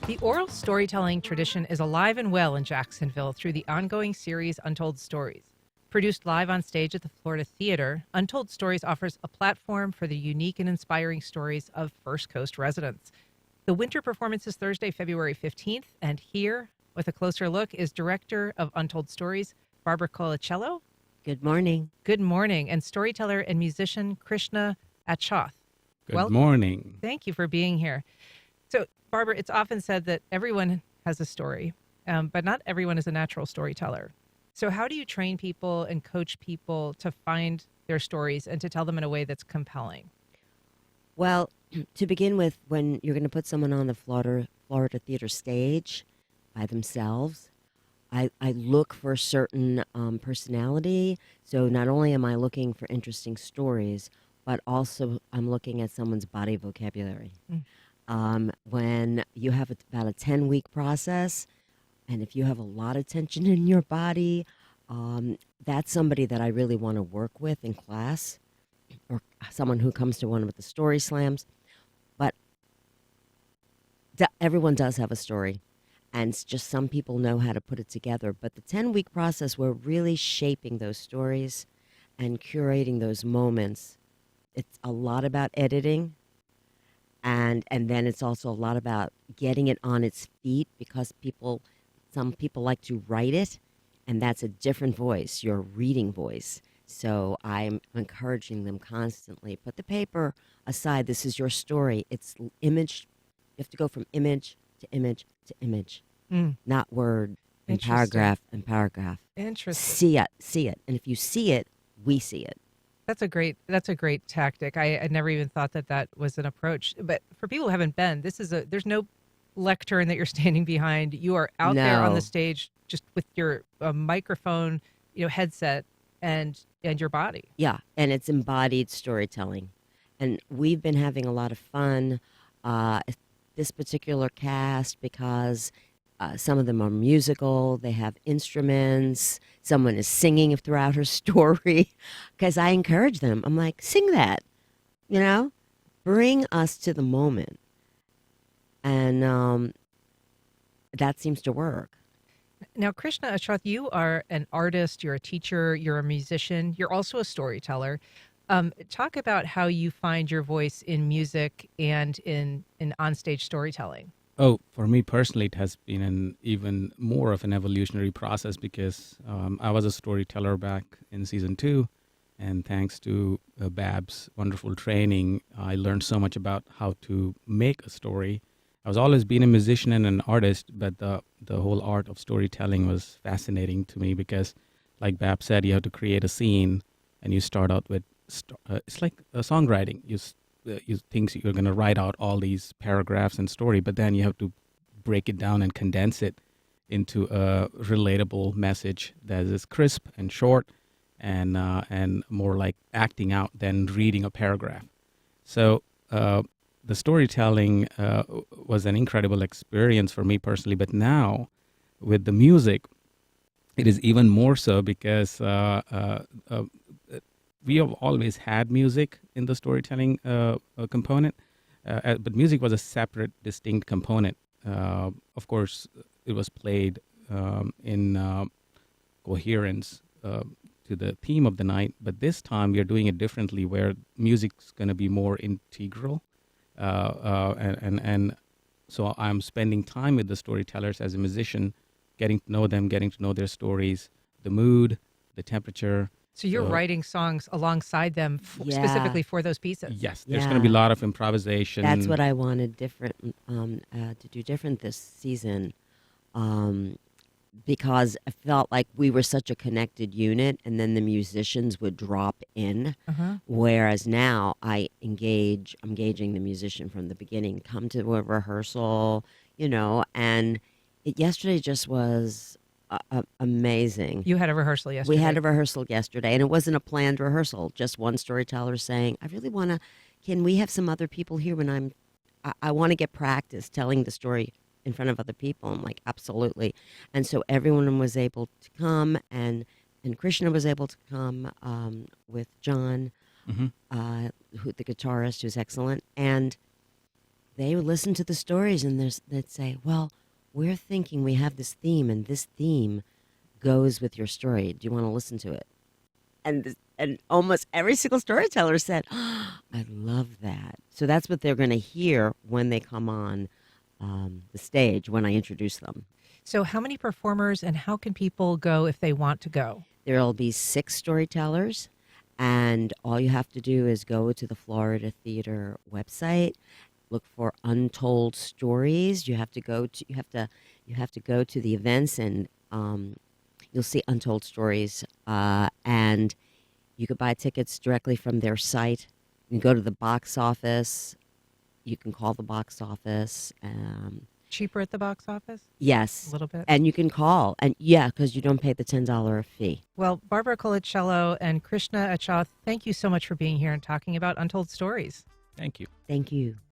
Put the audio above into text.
The oral storytelling tradition is alive and well in Jacksonville through the ongoing series Untold Stories. Produced live on stage at the Florida Theater, Untold Stories offers a platform for the unique and inspiring stories of First Coast residents. The winter performance is Thursday, February 15th, and here, with a closer look, is Director of Untold Stories, Barbara Colaciello. Good morning. Good morning, and storyteller and musician Krishna Achath. Good morning. Thank you for being here. So, Barbara, it's often said that everyone has a story, but not everyone is a natural storyteller. So how do you train people and coach people to find their stories and to tell them in a way that's compelling? Well, to begin with, when you're going to put someone on the Florida Theater stage by themselves, I look for a certain personality. So not only am I looking for interesting stories, but also I'm looking at someone's body vocabulary. When you have about a 10-week process, and if you have a lot of tension in your body, that's somebody that I really want to work with in class, or someone who comes to one of the story slams. But everyone does have a story, and it's just some people know how to put it together. But the 10-week process, we're really shaping those stories and curating those moments. It's a lot about editing. And then it's also a lot about getting it on its feet, because some people like to write it, and that's a different voice, your reading voice. So I'm encouraging them constantly. Put the paper aside. This is your story. It's image. You have to go from image to image to image, not word and paragraph and paragraph. Interesting. See it. And if you see it, we see it. That's a great tactic. I never even thought that was an approach. But for people who haven't been, there's no lectern that you're standing behind. You are out there on the stage just with your microphone, headset, and your body. Yeah, and it's embodied storytelling. And we've been having a lot of fun, this particular cast, because some of them are musical. They have instruments. Someone is singing throughout her story, because I encourage them. I'm like, sing that, bring us to the moment. And that seems to work. Now, Krishna Achath, you are an artist, you're a teacher, you're a musician, you're also a storyteller. Talk about how you find your voice in music and in onstage storytelling. Oh, for me personally, it has been even more of an evolutionary process, because I was a storyteller back in season 2. And thanks to Bab's wonderful training, I learned so much about how to make a story. I was always been a musician and an artist, but the whole art of storytelling was fascinating to me, because, like Bab said, you have to create a scene, and you start out with, it's like songwriting. You think you're going to write out all these paragraphs and story, but then you have to break it down and condense it into a relatable message that is crisp and short, and more like acting out than reading a paragraph. So the storytelling was an incredible experience for me personally, but now with the music, it is even more so, because we have always had music in the storytelling component, but music was a separate, distinct component. Of course, it was played in coherence to the theme of the night, but this time we are doing it differently, where music's going to be more integral. And so I'm spending time with the storytellers as a musician, getting to know them, getting to know their stories, the mood, the temperature. So you're writing songs alongside them specifically for those pieces. Yes, there's going to be a lot of improvisation. That's what I wanted to do different this season, because I felt like we were such a connected unit, and then the musicians would drop in. Whereas now I'm engaging the musician from the beginning, come to a rehearsal, and yesterday just was amazing. You had a rehearsal yesterday. We had a rehearsal yesterday, and it wasn't a planned rehearsal. Just one storyteller saying, I really want to, can we have some other people here when I want to get practice telling the story in front of other people. I'm like, absolutely. And so everyone was able to come, and Krishna was able to come with John, who the guitarist, who's excellent. And they would listen to the stories and they'd say, well, we're thinking we have this theme and this theme goes with your story. Do you want to listen to it? And almost every single storyteller said, oh, I love that. So that's what they're going to hear when they come on the stage when I introduce them. So, how many performers and how can people go if they want to go? There'll be 6 storytellers, and all you have to do is go to the Florida Theater website, look for Untold Stories. You have to go to the events, and you'll see Untold Stories, and you could buy tickets directly from their site. You can go to the box office. You can call the box office. Cheaper at the box office? Yes. A little bit. And you can call. And yeah, because you don't pay the $10 fee. Well, Barbara Colaciello and Krishna Achath, thank you so much for being here and talking about Untold Stories. Thank you. Thank you.